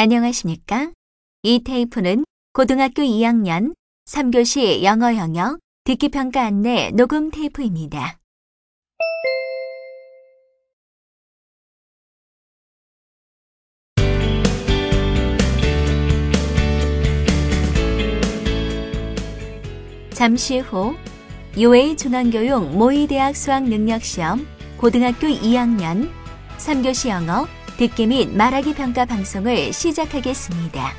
안녕하십니까? 이 테이프는 고등학교 2학년 3교시 영어 영역 듣기 평가 안내 녹음 테이프입니다. 잠시 후 UA 중앙교육 모의대학 수학능력시험 고등학교 2학년 3교시 영어 듣기 및 말하기 평가 방송을 시작하겠습니다.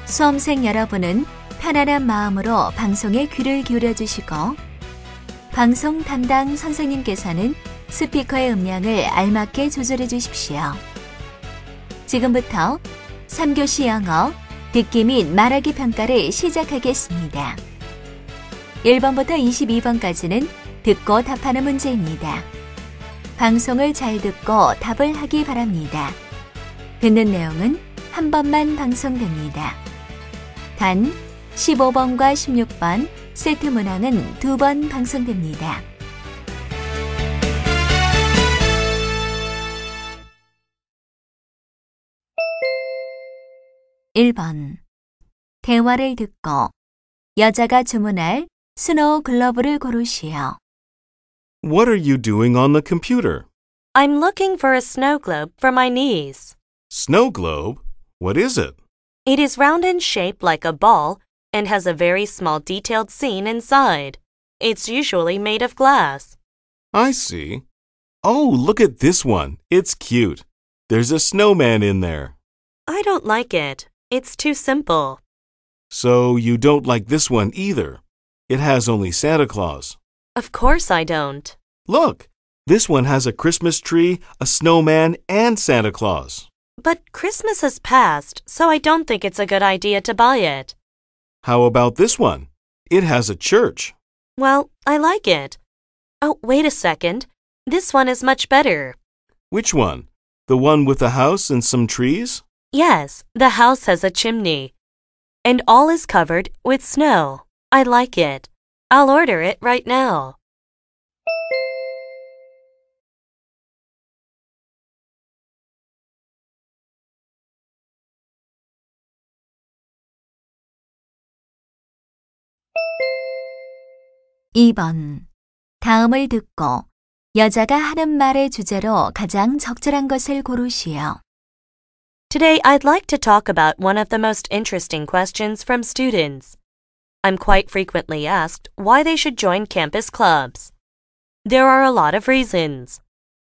수험생 여러분은 편안한 마음으로 방송에 귀를 기울여 주시고 방송 담당 선생님께서는 스피커의 음량을 알맞게 조절해 주십시오. 지금부터 3교시 영어 듣기 및 말하기 평가를 시작하겠습니다. 1번부터 22번까지는 듣고 답하는 문제입니다. 방송을 잘 듣고 답을 하기 바랍니다. 듣는 내용은 한 번만 방송됩니다. 단 15번과 16번 세트 문항은 2번 방송됩니다. 1번 대화를 듣고 여자가 주문할 스노우 글러브를 고르시오. What are you doing on the computer? I'm looking for a snow globe for my niece. Snow globe? What is it? It is round and shaped like a ball and has a very small detailed scene inside. It's usually made of glass. I see. Oh, look at this one. It's cute. There's a snowman in there. I don't like it. It's too simple. So you don't like this one either. It has only Santa Claus. Of course I don't. Look, this one has a Christmas tree, a snowman, and Santa Claus. But Christmas has passed, so I don't think it's a good idea to buy it. How about this one? It has a church. Well, I like it. Oh, wait a second. This one is much better. Which one? The one with the house and some trees? Yes, the house has a chimney. And all is covered with snow. I like it. I'll order it right now. (2번) 다음을 듣고 여자가 하는 말의 주제로 가장 적절한 것을 고르시오. Today, I'd like to talk about one of the most interesting questions from students. I'm quite frequently asked why they should join campus clubs. There are a lot of reasons.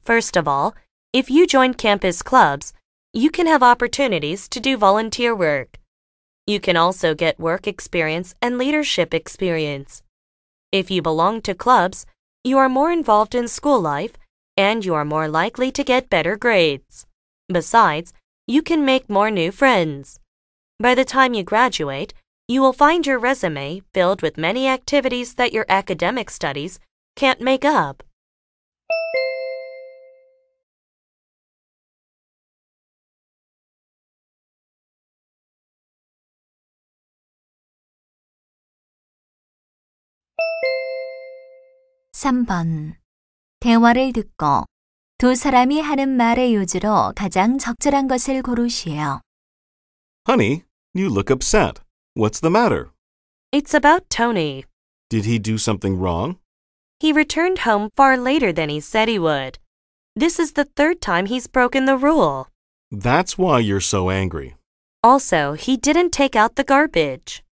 First of all, if you join campus clubs, you can have opportunities to do volunteer work. You can also get work experience and leadership experience. If you belong to clubs, you are more involved in school life and you are more likely to get better grades. Besides, you can make more new friends. By the time you graduate, you will find your resume filled with many activities that your academic studies can't make up. (3번) 대화를 듣고 두 사람이 하는 말의 요지로 가장 적절한 것을 고르시오. Honey, you look upset. What's the matter? It's about Tony. Did he do something wrong? He returned home far later than he said he would. This is the third time he's broken the rule. That's why you're so angry. Also, he didn't take out the garbage.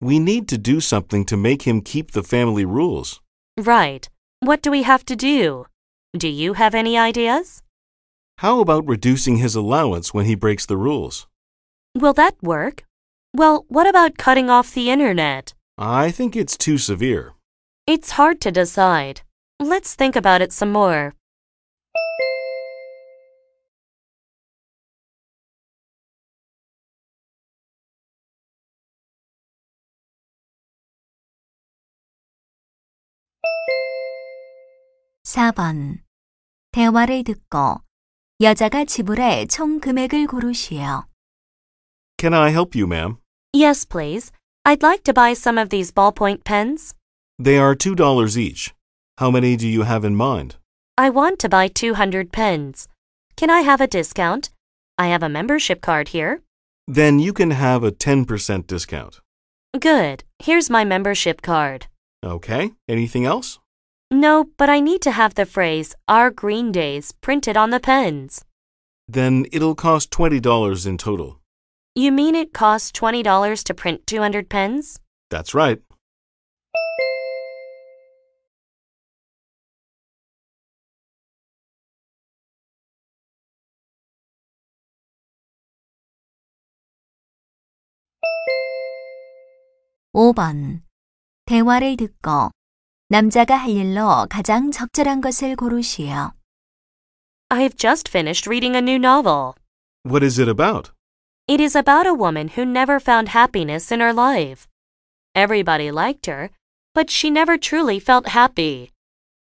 We need to do something to make him keep the family rules. Right. What do we have to do? Do you have any ideas? How about reducing his allowance when he breaks the rules? Will that work? Well, what about cutting off the internet? I think it's too severe. It's hard to decide. Let's think about it some more. (4번) 대화를 듣고 여자가 지불할 총 금액을 고르시오. Can I help you, ma'am? Yes, please. I'd like to buy some of these ballpoint pens. They are $2 each. How many do you have in mind? I want to buy 200 pens. Can I have a discount? I have a membership card here. Then you can have a 10% discount. Good. Here's my membership card. Okay, anything else? No, but I need to have the phrase, Our Green Days, printed on the pens. Then it'll cost $20 in total. You mean it costs $20 to print 200 pens? That's right. (5번) 대화를 듣고 남자가 할 일로 가장 적절한 것을 고르시오. I have just finished reading a new novel. What is it about? It is about a woman who never found happiness in her life. Everybody liked her, but she never truly felt happy.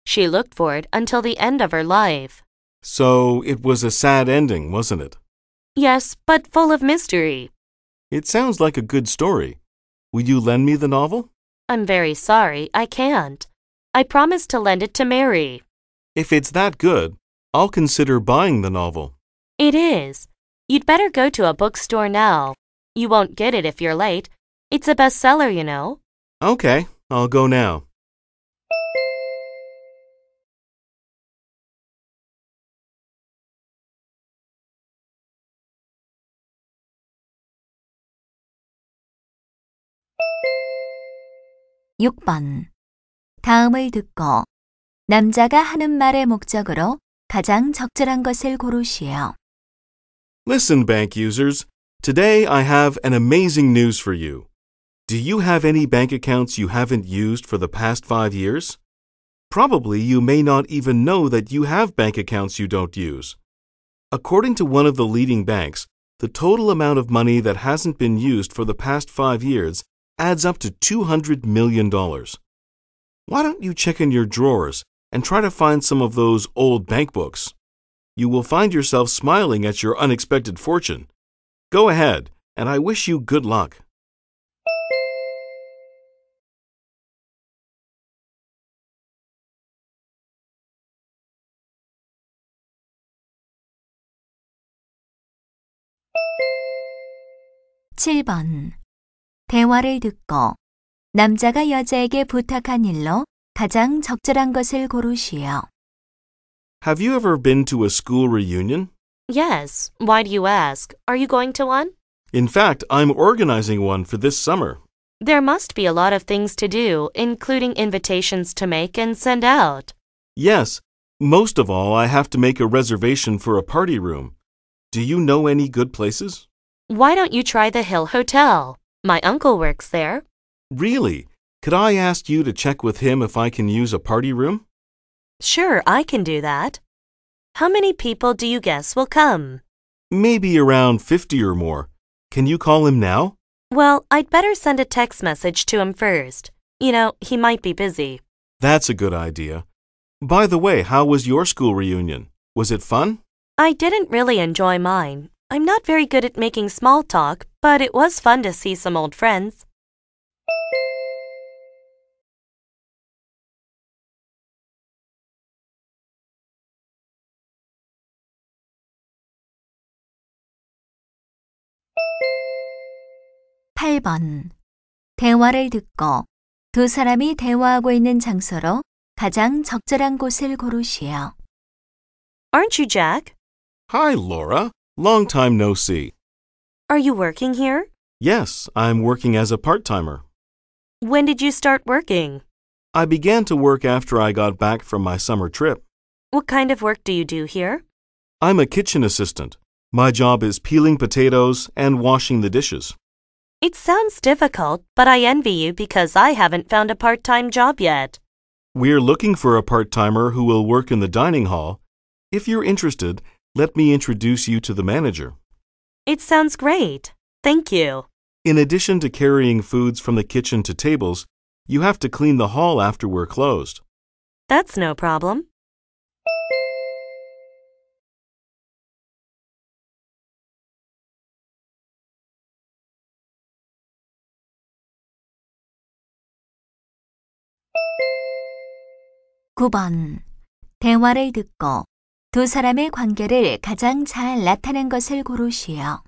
She looked for it until the end of her life. So it was a sad ending, wasn't it? Yes, but full of mystery. It sounds like a good story. Will you lend me the novel? I'm very sorry, I can't. I promised to lend it to Mary. If it's that good, I'll consider buying the novel. It is. You'd better go to a bookstore now. You won't get it if you're late. It's a bestseller, you know. Okay, I'll go now. (6번) 다음을 듣고 남자가 하는 말의 목적으로 가장 적절한 것을 고르시오. Listen, bank users. Today I have an amazing news for you. Do you have any bank accounts you haven't used for the past 5 years? Probably you may not even know that you have bank accounts you don't use. According to one of the leading banks, the total amount of money that hasn't been used for the past 5 years adds up to $200 million. Why don't you check in your drawers and try to find some of those old bank books? You will find yourself smiling at your unexpected fortune. Go ahead, and I wish you good luck. (7번) 대화를 듣고 남자가 여자에게 부탁한 일로 가장 적절한 것을 고르시오. Have you ever been to a school reunion? Yes. Why do you ask? Are you going to one? In fact, I'm organizing one for this summer. There must be a lot of things to do, including invitations to make and send out. Yes, most of all, I have to make a reservation for a party room. Do you know any good places? Why don't you try the Hill Hotel? My uncle works there. Really? Could I ask you to check with him if I can use a party room? Sure, I can do that. How many people do you guess will come? Maybe around 50 or more. Can you call him now? Well, I'd better send a text message to him first. You know, he might be busy. That's a good idea. By the way, how was your school reunion? Was it fun? I didn't really enjoy mine. I'm not very good at making small talk, but it was fun to see some old friends. (8번) 대화를 듣고 두 사람이 대화하고 있는 장소로 가장 적절한 곳을 고르시오. Aren't you Jack? Hi, Laura. Long time no see. Are you working here? Yes, I'm working as a part-timer. When did you start working? I began to work after I got back from my summer trip. What kind of work do you do here? I'm a kitchen assistant. My job is peeling potatoes and washing the dishes. It sounds difficult, but I envy you because I haven't found a part-time job yet. We're looking for a part-timer who will work in the dining hall. If you're interested, let me introduce you to the manager. It sounds great. Thank you. In addition to carrying foods from the kitchen to tables, you have to clean the hall after we're closed. That's no problem. (9번) 대화를 듣고 두 사람의 관계를 가장 잘 나타낸 것을 고르시오.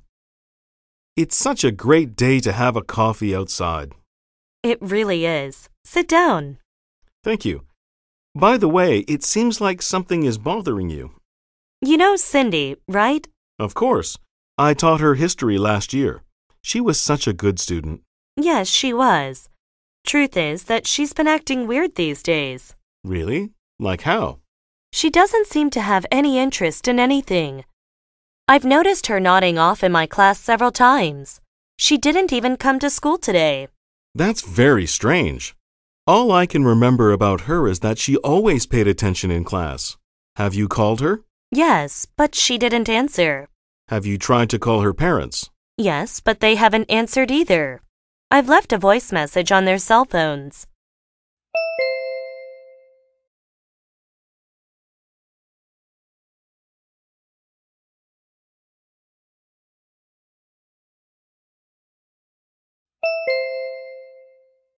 It's such a great day to have a coffee outside. It really is. Sit down. Thank you. By the way, it seems like something is bothering you. You know Cindy, right? Of course. I taught her history last year. She was such a good student. Yes, she was. Truth is that she's been acting weird these days. Really? Like how? She doesn't seem to have any interest in anything. I've noticed her nodding off in my class several times. She didn't even come to school today. That's very strange. All I can remember about her is that she always paid attention in class. Have you called her? Yes, but she didn't answer. Have you tried to call her parents? Yes, but they haven't answered either. I've left a voice message on their cell phones.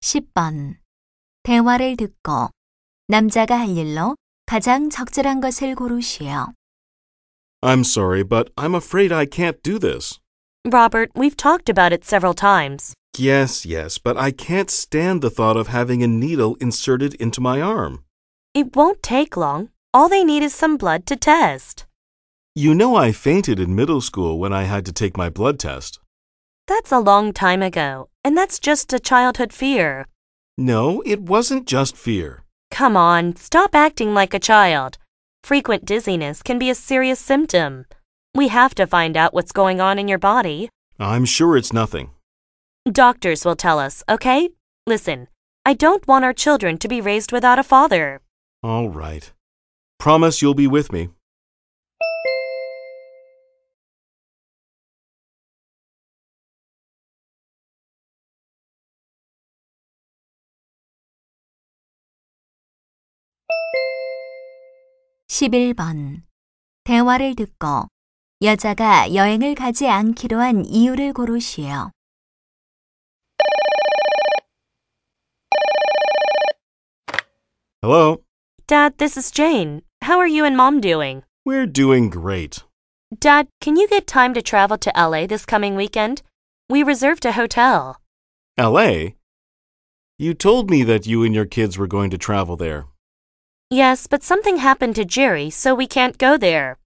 (10번) 대화를 듣고 남자가 할 일로 가장 적절한 것을 고르시오. I'm sorry, but I'm afraid I can't do this. Robert, we've talked about it several times. Yes, but I can't stand the thought of having a needle inserted into my arm. It won't take long. All they need is some blood to test. You know I fainted in middle school when I had to take my blood test. That's a long time ago, and that's just a childhood fear. No, it wasn't just fear. Come on, stop acting like a child. Frequent dizziness can be a serious symptom. We have to find out what's going on in your body. I'm sure it's nothing. Doctors will tell us, okay? Listen, I don't want our children to be raised without a father. All right. Promise you'll be with me. (11번) 대화를 듣고 여자가 여행을 가지 않기로 한 이유를 고르시오. Hello? Dad, this is Jane. How are you and Mom doing? We're doing great. Dad, can you get time to travel to LA this coming weekend? We reserved a hotel. LA? You told me that you and your kids were going to travel there. Yes, but something happened to Jerry, so we can't go there.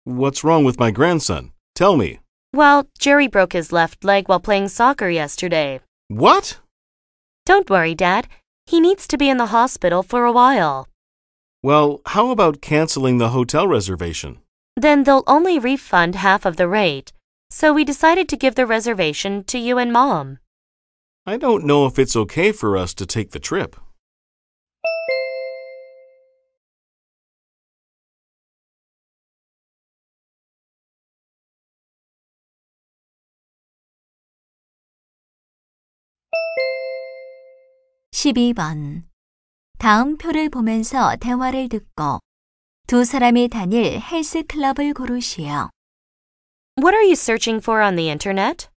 What's wrong with my grandson? Tell me. Well, Jerry broke his left leg while playing soccer yesterday. What? Don't worry, Dad. He needs to be in the hospital for a while. Well, how about canceling the hotel reservation? Then they'll only refund half of the rate. So we decided to give the reservation to you and Mom. I don't know if it's okay for us to take the trip. (12번) 다음 표를 보면서 대화를 듣고 두 사람이 다닐 헬스 클럽을 고르시오. What are you searching for on the internet?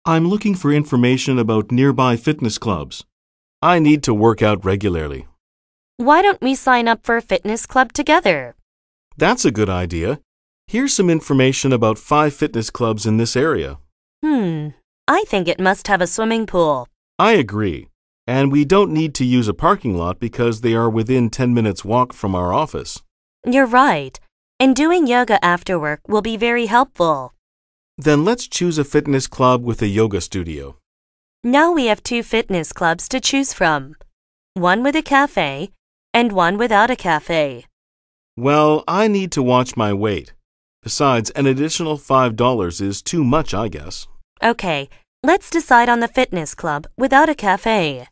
I'm looking for information about nearby fitness clubs. I need to work out regularly. Why don't we sign up for a fitness club together? That's a good idea. Here's some information about 5 fitness clubs in this area. I think it must have a swimming pool. I agree. And we don't need to use a parking lot because they are within 10 minutes walk from our office. You're right. And doing yoga after work will be very helpful. Then let's choose a fitness club with a yoga studio. Now we have 2 fitness clubs to choose from. One with a cafe and one without a cafe. Well, I need to watch my weight. Besides, an additional $5 is too much, I guess. Okay, let's decide on the fitness club without a cafe.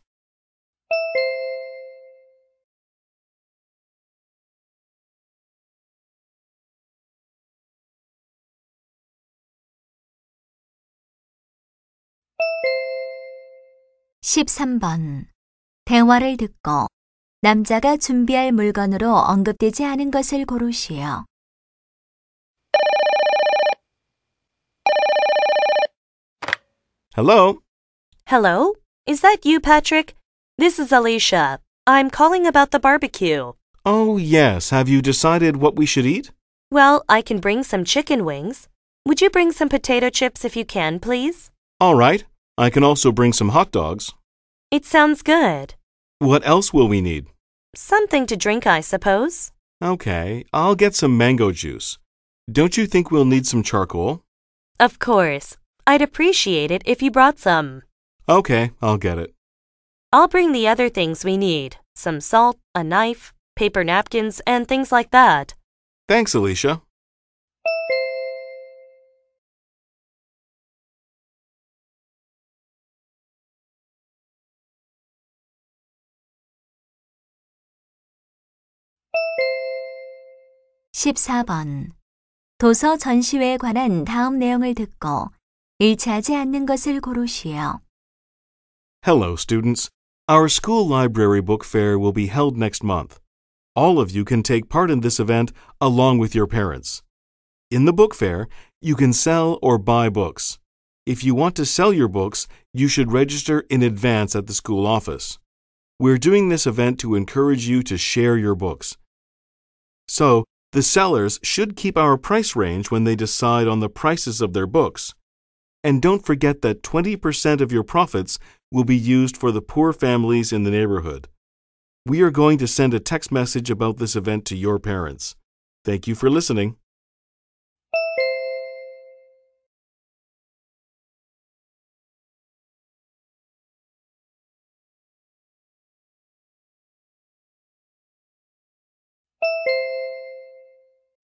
(13번) 대화를 듣고 남자가 준비할 물건으로 언급되지 않은 것을 고르시오. Hello? Hello? Is that you, Patrick? This is Alicia. I'm calling about the barbecue. Oh, yes. Have you decided what we should eat? Well, I can bring some chicken wings. Would you bring some potato chips if you can, please? All right. I can also bring some hot dogs. It sounds good. What else will we need? Something to drink, I suppose. Okay, I'll get some mango juice. Don't you think we'll need some charcoal? Of course. I'd appreciate it if you brought some. Okay, I'll get it. I'll bring the other things we need. Some salt, a knife, paper napkins, and things like that. Thanks, Alicia. (14번) 도서 전시회에 관한 다음 내용을 듣고 일치하지 않는 것을 고르시오. Hello, students. Our school library book fair will be held next month. All of you can take part in this event along with your parents. In the book fair, you can sell or buy books. If you want to sell your books, you should register in advance at the school office. We're doing this event to encourage you to share your books. So, the sellers should keep our price range when they decide on the prices of their books. And don't forget that 20% of your profits will be used for the poor families in the neighborhood. We are going to send a text message about this event to your parents. Thank you for listening.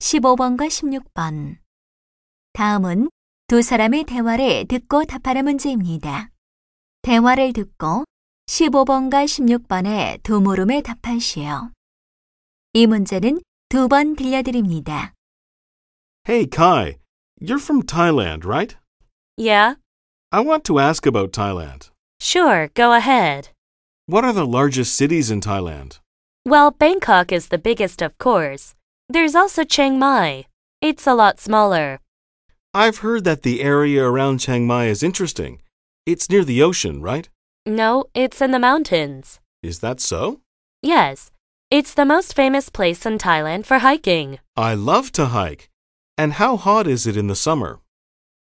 (15번과 16번) 다음은 두 사람의 대화를 듣고 답하는 문제입니다. 대화를 듣고 15번과 16번의 두 물음에 답하시오. 이 문제는 두 번 들려드립니다. Hey, Kai, you're from Thailand, right? Yeah? I want to ask about Thailand. Sure, go ahead. What are the largest cities in Thailand? Well, Bangkok is the biggest, of course. There's also Chiang Mai. It's a lot smaller. I've heard that the area around Chiang Mai is interesting. It's near the ocean, right? No, it's in the mountains. Is that so? Yes, it's the most famous place in Thailand for hiking. I love to hike. And how hot is it in the summer?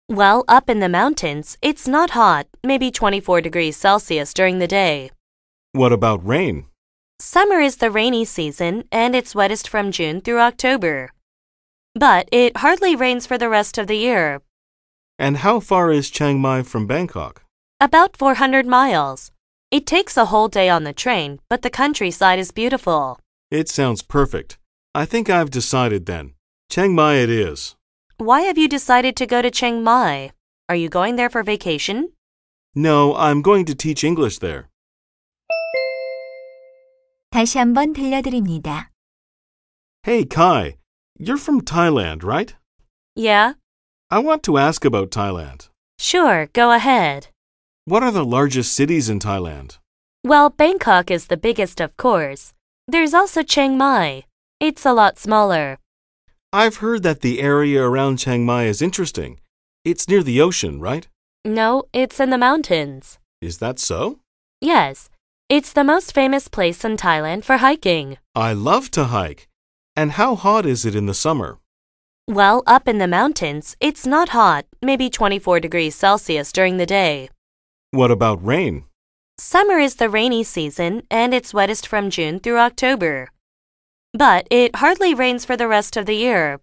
Well, up in the mountains, it's not hot, maybe 24 degrees Celsius during the day. What about rain? Summer is the rainy season, and it's wettest from June through October. But it hardly rains for the rest of the year. And how far is Chiang Mai from Bangkok? About 400 miles. It takes a whole day on the train, but the countryside is beautiful. It sounds perfect. I think I've decided then. Chiang Mai it is. Why have you decided to go to Chiang Mai? Are you going there for vacation? No, I'm going to teach English there. 다시 한번 들려드립니다. Hey, Kai, you're from Thailand, right? Yeah? I want to ask about Thailand. Sure, go ahead. What are the largest cities in Thailand? Well, Bangkok is the biggest, of course. There's also Chiang Mai. It's a lot smaller. I've heard that the area around Chiang Mai is interesting. It's near the ocean, right? No, it's in the mountains. Is that so? Yes, it's the most famous place in Thailand for hiking. I love to hike. And how hot is it in the summer? Well, up in the mountains, it's not hot, maybe 24 degrees Celsius during the day. What about rain? Summer is the rainy season, and it's wettest from June through October. But it hardly rains for the rest of the year.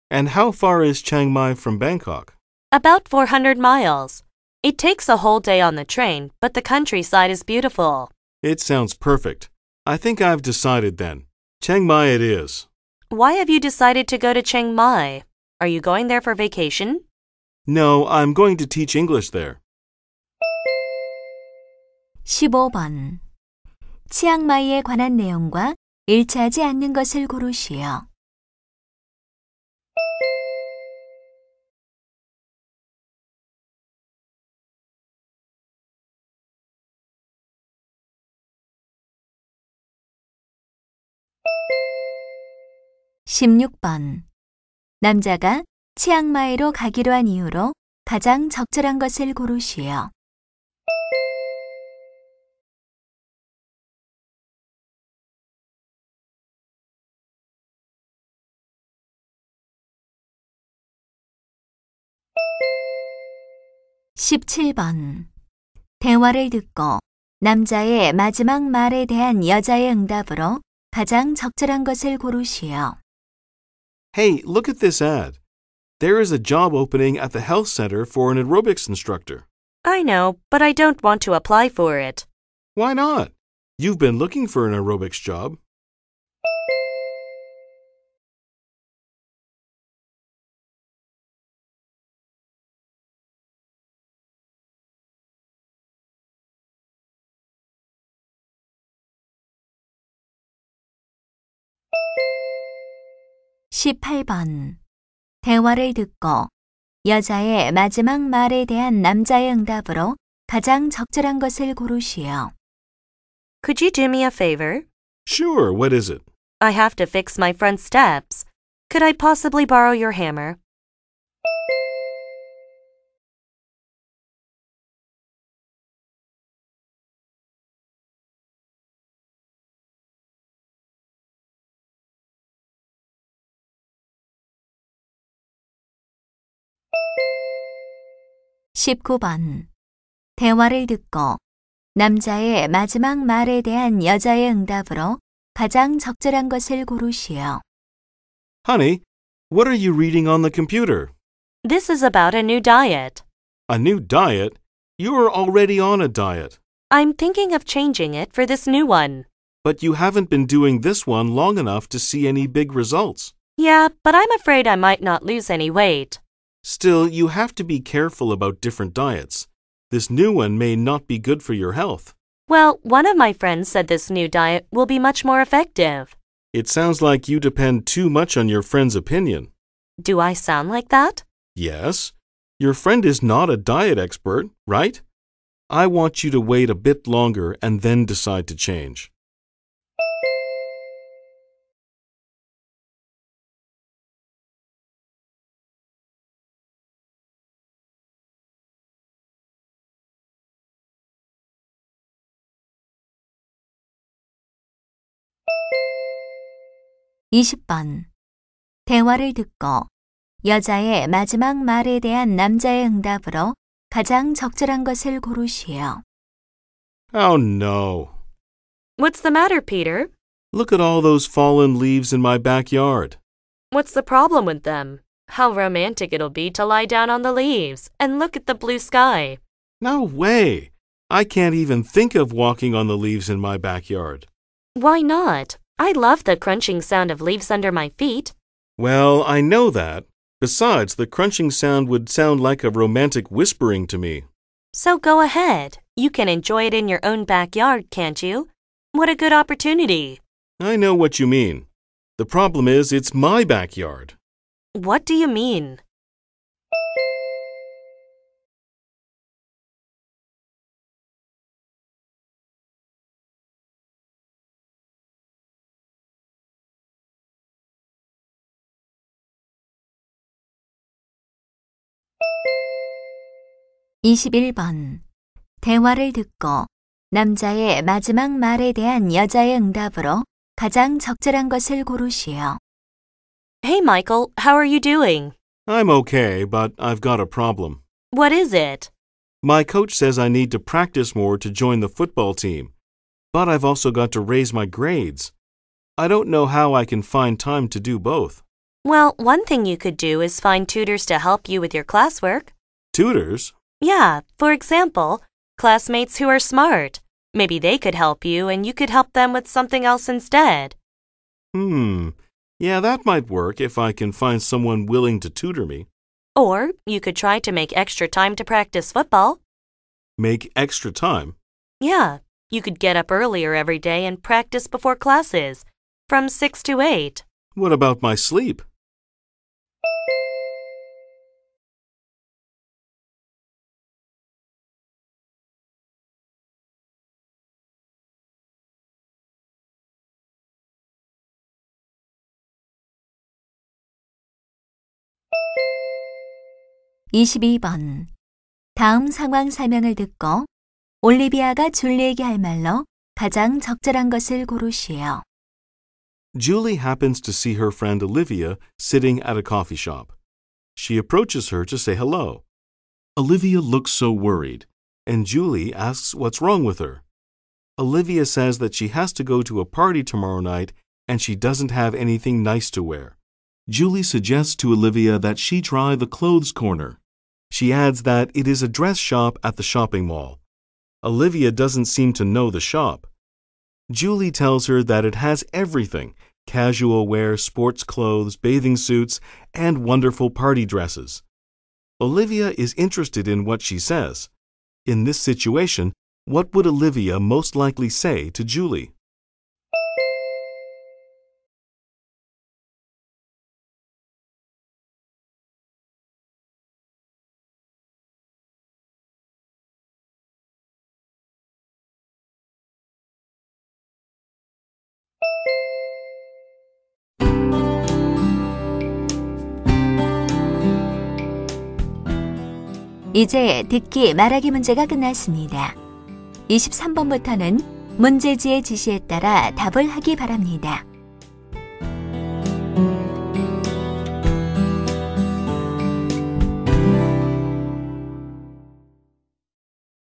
And how far is Chiang Mai from Bangkok? About 400 miles. It takes a whole day on the train, but the countryside is beautiful. It sounds perfect. I think I've decided then. Chiang Mai it is. Why have you decided to go to Chiang Mai? Are you going there for vacation? No, I'm going to teach English there. 15번 치앙마이에 관한 내용과 일치하지 않는 것을 고르시오. (16번) 남자가 치앙마이로 가기로 한 이유로 가장 적절한 것을 고르시오. 17번. 대화를 듣고 남자의 마지막 말에 대한 여자의 응답으로 가장 적절한 것을 고르시오. Hey, look at this ad. There is a job opening at the health center for an aerobics instructor. I know, but I don't want to apply for it. Why not? You've been looking for an aerobics job. (18번) 대화를 듣고 여자의 마지막 말에 대한 남자의 응답으로 가장 적절한 것을 고르시오. Could you do me a favor? Sure, what is it? I have to fix my front steps. Could I possibly borrow your hammer? (19번) 대화를 듣고 남자의 마지막 말에 대한 여자의 응답으로 가장 적절한 것을 고르시오. Honey, what are you reading on the computer? This is about a new diet. A new diet? You are already on a diet. I'm thinking of changing it for this new one. But you haven't been doing this one long enough to see any big results. Yeah, but I'm afraid I might not lose any weight. Still, you have to be careful about different diets. This new one may not be good for your health. Well, one of my friends said this new diet will be much more effective. It sounds like you depend too much on your friend's opinion. Do I sound like that? Yes. Your friend is not a diet expert, right? I want you to wait a bit longer and then decide to change. (20번) 대화를 듣고 여자의 마지막 말에 대한 남자의 응답으로 가장 적절한 것을 고르시오. Oh no. What's the matter, Peter? Look at all those fallen leaves in my backyard. What's the problem with them? How romantic it'll be to lie down on the leaves and look at the blue sky. No way. I can't even think of walking on the leaves in my backyard. Why not? I love the crunching sound of leaves under my feet. Well, I know that. Besides, the crunching sound would sound like a romantic whispering to me. So go ahead. You can enjoy it in your own backyard, can't you? What a good opportunity. I know what you mean. The problem is, it's my backyard. What do you mean? (21번) 대화를 듣고 남자의 마지막 말에 대한 여자의 응답으로 가장 적절한 것을 고르시오. Hey, Michael, how are you doing? I'm okay, but I've got a problem. What is it? My coach says I need to practice more to join the football team, but I've also got to raise my grades. I don't know how I can find time to do both. Well, one thing you could do is find tutors to help you with your classwork. Tutors? Yeah, for example, classmates who are smart. Maybe they could help you and you could help them with something else instead. Yeah, that might work if I can find someone willing to tutor me. Or you could try to make extra time to practice football. Make extra time? Yeah, you could get up earlier every day and practice before classes, from 6 to 8. What about my sleep? (22번) 다음 상황 설명을 듣고 올리비아가 줄리에게 할 말로 가장 적절한 것을 고르시오. Julie happens to see her friend Olivia sitting at a coffee shop. She approaches her to say hello. Olivia looks so worried, and Julie asks what's wrong with her. Olivia says that she has to go to a party tomorrow night and she doesn't have anything nice to wear. Julie suggests to Olivia that she try the clothes corner. She adds that it is a dress shop at the shopping mall. Olivia doesn't seem to know the shop. Julie tells her that it has everything: casual wear, sports clothes, bathing suits, and wonderful party dresses. Olivia is interested in what she says. In this situation, what would Olivia most likely say to Julie? 이제 듣기 말하기 문제가 끝났습니다. 23번부터는 문제지의 지시에 따라 답을 하기 바랍니다.